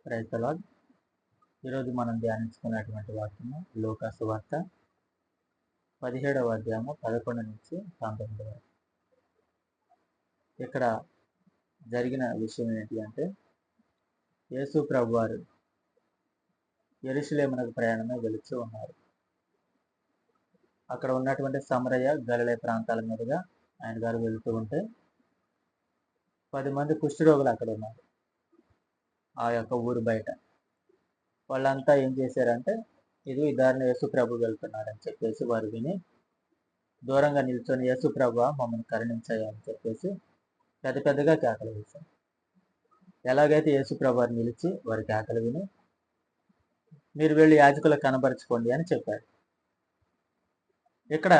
Praise the lord. ఈరోజు మనం ధ్యానించుకున్నటువంటి వాక్యము లూకా సువార్త 17వ అధ్యాయము 11 నుంచి 19 వరకు. ఇక్కడ జరిగిన విషయం ఏంటి అంటే, యేసు ప్రభువారు యెరూషలేమునకు ప్రయాణమై వెళుతూ ఉన్నారు. అక్కడ ఉన్నటువంటి సమరయ గలిలయ ప్రాంతాల మీదుగా ఆయన గారు వెళుతూ ఉంటే 10 మంది కుష్ఠరోగులు అక్కడ ఉన్నారు. ఆ యొక్క ఊరు బయట వాళ్ళంతా ఏం చేశారంటే, ఇది ఈ దారిని యేసు ప్రభు వెళ్తున్నారని చెప్పేసి వారు విని దూరంగా నిల్చొని, యేసు ప్రభువా మమ్మల్ని కరుణించయ్యా అని చెప్పేసి పెద్ద పెద్దగా కేకలు వేశారు. ఎలాగైతే యేసు ప్రభు వారు నిలిచి వారి కేకలు విని, మీరు వెళ్ళి యాజకులకు కనబరుచుకోండి అని చెప్పారు. ఇక్కడ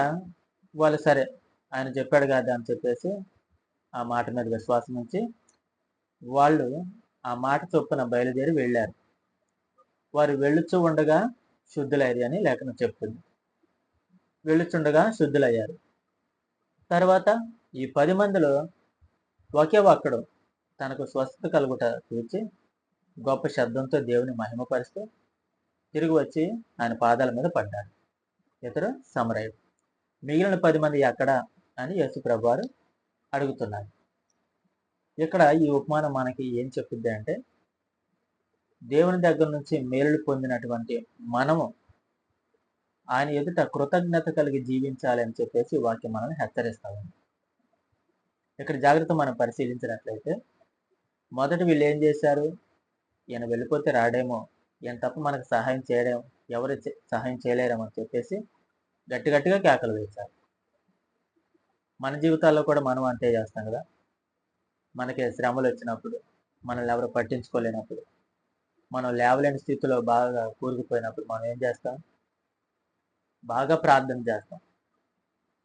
వాళ్ళు సరే ఆయన చెప్పాడు కదా అని చెప్పేసి ఆ మాట మీద విశ్వాసం ఉంచి వాళ్ళు ఆ మాట చొప్పున బయలుదేరి వెళ్ళారు. వారు వెళ్ళుచూ ఉండగా శుద్ధులయ్యారు అని లేఖనం చెప్తుంది. వెళ్ళుచుండగా శుద్ధులయ్యారు. తర్వాత ఈ 10 మందిలో ఒకే ఒక్కడు తనకు స్వస్థత కలుగుట చూచి గొప్ప శబ్దంతో దేవుని మహిమపరుస్తూ తిరిగి వచ్చి ఆయన పాదాల మీద పడ్డాడు. ఇతడు సమరయుడు. మిగిలిన 10 మంది ఎక్కడా అని యేసు ప్రభువారు అడుగుతున్నారు. ఇక్కడ ఈ ఉపమానం మనకి ఏం చెప్పుద్ది అంటే, దేవుని దగ్గర నుంచి మేలులు పొందినటువంటి మనము ఆయన ఎదుట కృతజ్ఞత కలిగి జీవించాలి అని చెప్పేసి వాక్యం మనల్ని హెచ్చరిస్తాము. ఇక్కడ జాగ్రత్త మనం పరిశీలించినట్లయితే, మొదట వీళ్ళు ఏం చేశారు? ఈయన వెళ్ళిపోతే రాడేమో, ఈయన తప్ప మనకు సహాయం చేయడేమో, ఎవరు సహాయం చేయలేరేమో అని చెప్పేసి గట్టిగా కేకలు వేశారు. మన జీవితాల్లో కూడా మనం అంతే చేస్తాం కదా. మనకి శ్రమలు వచ్చినప్పుడు, మనల్ని ఎవరు పట్టించుకోలేనప్పుడు, మనం లేవలేని స్థితిలో బాగా కూరుకుపోయినప్పుడు మనం ఏం చేస్తాం? బాగా ప్రార్థన చేస్తాం,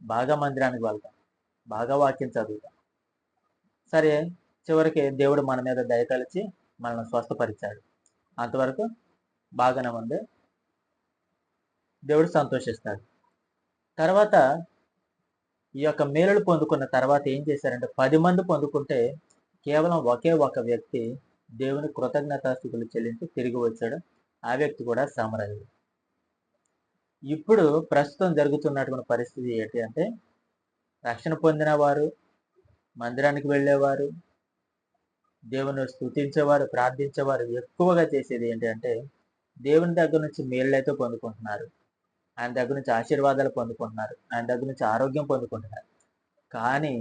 బాగా మందిరానికి వెళ్తాం, బాగా వాక్యం చదువుతాం. సరే, చివరికి దేవుడు మన మీద దయతలిచి మనల్ని స్వస్థపరిచాడు. అంతవరకు బాగానే ఉంది, దేవుడు సంతోషిస్తాడు. తర్వాత ఈ యొక్క మేలులు పొందుకున్న తర్వాత ఏం చేశారంటే, 10 మంది పొందుకుంటే కేవలం ఒకే ఒక వ్యక్తి దేవుని కృతజ్ఞతాస్తుతులు చెల్లించి తిరిగి వచ్చాడు. ఆ వ్యక్తి కూడా సమరయుడు. ఇప్పుడు ప్రస్తుతం జరుగుతున్నటువంటి పరిస్థితి ఏంటి అంటే, రక్షణ పొందిన వారు, మందిరానికి వెళ్ళేవారు, దేవుని స్తుతించేవారు, ప్రార్థించేవారు ఎక్కువగా చేసేది ఏంటి అంటే, దేవుని దగ్గర నుంచి మేళ్ళైతే పొందుకుంటున్నారు, ఆయన దగ్గర నుంచి ఆశీర్వాదాలు పొందుకుంటున్నారు, ఆయన దగ్గర నుంచి ఆరోగ్యం పొందుకుంటున్నారు. కానీ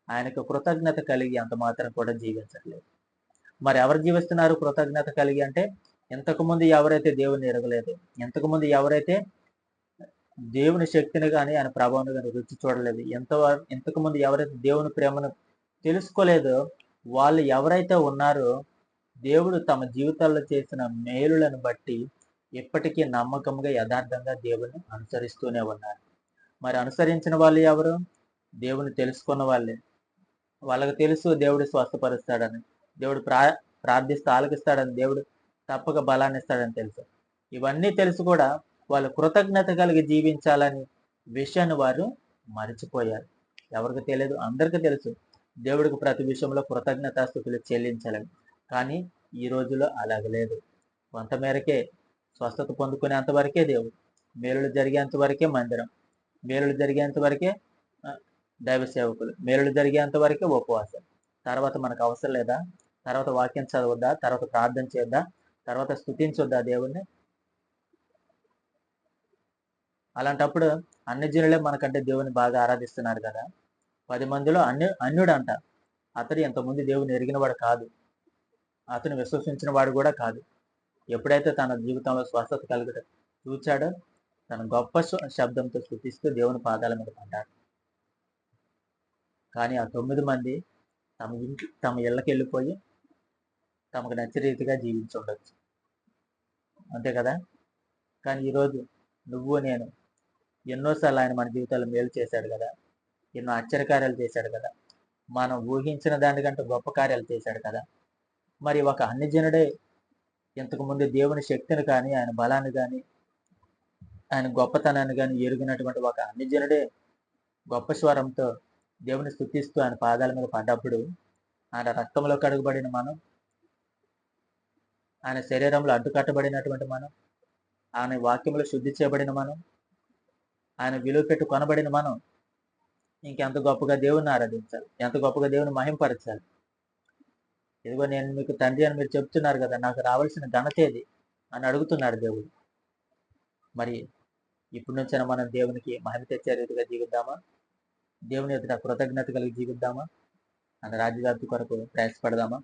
ఆయనకు కృతజ్ఞత కలిగి అంత మాత్రం కూడా జీవించట్లేదు. మరి ఎవరు జీవిస్తున్నారు కృతజ్ఞత కలిగి అంటే, ఇంతకుముందు ఎవరైతే దేవుని ఎరగలేదు, ఇంతకుముందు ఎవరైతే దేవుని శక్తిని కానీ ఆయన ప్రభావాన్ని కానీ రుచి చూడలేదు, ఇంతకుముందు ఎవరైతే దేవుని ప్రేమను తెలుసుకోలేదో, వాళ్ళు ఎవరైతే ఉన్నారో దేవుడు తమ జీవితాల్లో చేసిన మేలులను బట్టి ఎప్పటికీ నమ్మకంగా యథార్థంగా దేవుని అనుసరిస్తూనే ఉన్నారు. మరి అనుసరించిన వాళ్ళు ఎవరు? దేవుని తెలుసుకున్న వాళ్ళే. వాళ్ళకి తెలుసు దేవుడు స్వస్థపరుస్తాడని, దేవుడు ప్రార్థిస్తే ఆలకిస్తాడని, దేవుడు తప్పక బలాన్ని ఇస్తాడని తెలుసు. ఇవన్నీ తెలుసు కూడా వాళ్ళు కృతజ్ఞత కలిగి జీవించాలని విషయాన్ని వారు మర్చిపోయారు. ఎవరికి తెలియదు? అందరికీ తెలుసు దేవుడికి ప్రతి విషయంలో కృతజ్ఞతాస్తుతులు చెల్లించాలని. కానీ ఈ రోజుల్లో అలాగ లేదు. కొంతమేరకే స్వస్థత పొందుకునేంత వరకే దేవుడు, మేలులు జరిగేంత వరకే మందిరం, మేలులు జరిగేంత వరకే దైవ సేవకులు, మేలులు జరిగేంత వరకే ఉపవాసం. తర్వాత మనకు అవసరం లేదా? తర్వాత వాక్యం చదవద్దా? తర్వాత ప్రార్థన చేద్దా? తర్వాత స్తుతించొద్దా దేవుణ్ణి? అలాంటప్పుడు అన్ని జనులే మనకంటే దేవుని బాగా ఆరాధిస్తున్నారు కదా. 10 మందిలో అన్యుడు అంట. అతడు ఇంతకుముందు దేవుని ఎరిగినవాడు కాదు, అతను విశ్వసించిన వాడు కూడా కాదు. ఎప్పుడైతే తన జీవితంలో స్వస్థత కలుగుట చూచాడో, తన గొప్ప శబ్దంతో స్తుతిస్తూ దేవుని పాదాల మీద పడ్డాడు. కానీ ఆ 9 మంది తమ ఇళ్ళకి వెళ్ళిపోయి తమకు నచ్చే రీతిగా జీవించి ఉండొచ్చు, అంతే కదా. కానీ ఈరోజు నువ్వు నేను ఎన్నోసార్లు ఆయన మన జీవితాల్లో మేలు చేశాడు కదా, ఎన్నో ఆశ్చర్యకార్యాలు చేశాడు కదా, మనం ఊహించిన దానికంటే గొప్ప కార్యాలు చేశాడు కదా. మరి ఒక అన్యజనుడే ఇంతకుముందు దేవుని శక్తిని కానీ, ఆయన బలాన్ని కానీ, ఆయన గొప్పతనాన్ని కానీ ఎరిగినటువంటి ఒక అన్యజనుడే గొప్ప స్వరంతో దేవుని స్తుతిస్తూ ఆయన పాదాల మీద పడ్డప్పుడు, ఆయన రక్తంలో కడుగుబడిన మనం ఆయన శరీరంలో అడ్డుకట్టబడినటువంటి మనం, ఆయన వాక్యములో శుద్ధి చేయబడిన మనం, ఆయన విలువ పెట్టి కొనబడిన మనం ఇంకెంత గొప్పగా దేవుణ్ణి ఆరాధించాలి, ఎంత గొప్పగా దేవుని మహింపరచాలి. ఇదిగో నేను మీకు తండ్రి అని మీరు చెప్తున్నారు కదా, నాకు రావాల్సిన ఘనత ఏది అని అడుగుతున్నాడు దేవుడు. మరి ఇప్పటి నుంచైనా మనం దేవునికి మహిమ తెచ్చే రీతిగా జీవిద్దామా? దేవుని ఎదుట కృతజ్ఞత కలిగి జీవిద్దామా? మన రాజ్యవ్యాప్తి కొరకు ప్రయాసపడదామా?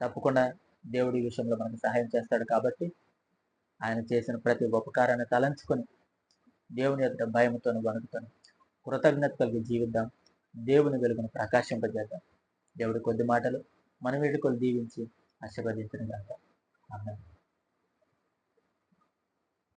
తప్పకుండా దేవుడు ఈ విషయంలో మనకు సహాయం చేస్తాడు కాబట్టి ఆయన చేసిన ప్రతి ఉపకారాన్ని తలంచుకొని దేవుని ఎదుట భయముతోను వణుకుతోను కృతజ్ఞత కలిగి జీవిద్దాం. దేవుని వెలుగును ప్రకాశింపజేద్దాం. దేవుడి కొద్ది మాటలు మన వీడుకలు దీవించి ఆశీర్వదించిన గాక. ఆమేన్.